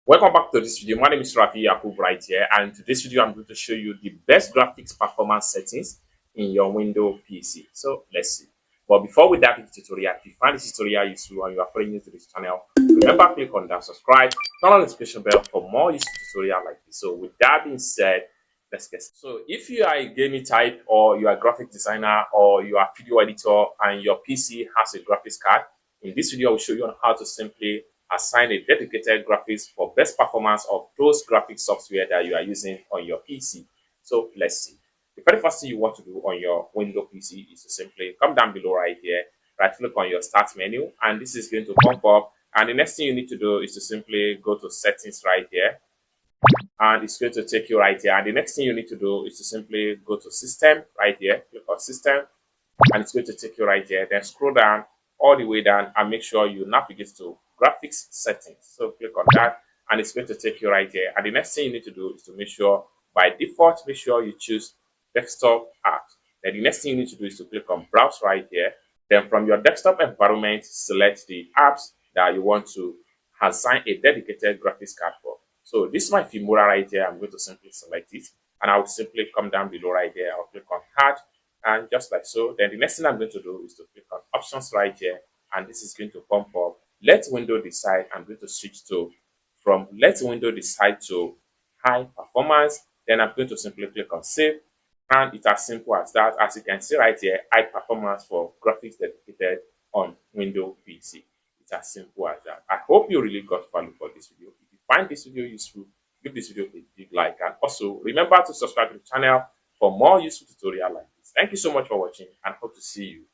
Welcome back to this video. My name is Rafi Yakub right here, and in today's video I'm going to show you the best graphics performance settings in your Windows PC. So let's see. But before we dive into the tutorial, if you find this tutorial useful and you are very new to this channel, remember click on that subscribe, turn on the notification bell for more useful tutorial like this. So with that being said, let's get started. So if you are a gaming type, or you are a graphic designer, or you are a video editor and your PC has a graphics card, in this video I will show you on how to simply assign a dedicated graphics for best performance of those graphics software that you are using on your PC. So let's see. The very first thing you want to do on your Windows PC is to simply come down below right here, right click on your start menu, and this is going to pop up. And the next thing you need to do is to simply go to settings right here, and it's going to take you right here. And the next thing you need to do is to simply go to system right here, click on system, and it's going to take you right here. Then scroll down all the way down and make sure you navigate to graphics settings. So click on that and it's going to take you right here. And the next thing you need to do is to make sure by default, make sure you choose desktop apps. Then the next thing you need to do is to click on browse right here. Then from your desktop environment, select the apps that you want to assign a dedicated graphics card for. So this is my Filmora right here. I'm going to simply select it and I will simply come down below right here. I'll click on add. And just like so, then the next thing I'm going to do is to click on options right here, and this is going to pump up let window decide. I'm going to switch to from let window decide to high performance. Then I'm going to simply click on save, and it's as simple as that. As you can see right here, high performance for graphics dedicated on Windows PC. It's as simple as that. I hope you really got value for this video. If you find this video useful, give this video a big like, and also remember to subscribe to the channel for more useful tutorial like this. Thank you so much for watching and hope to see you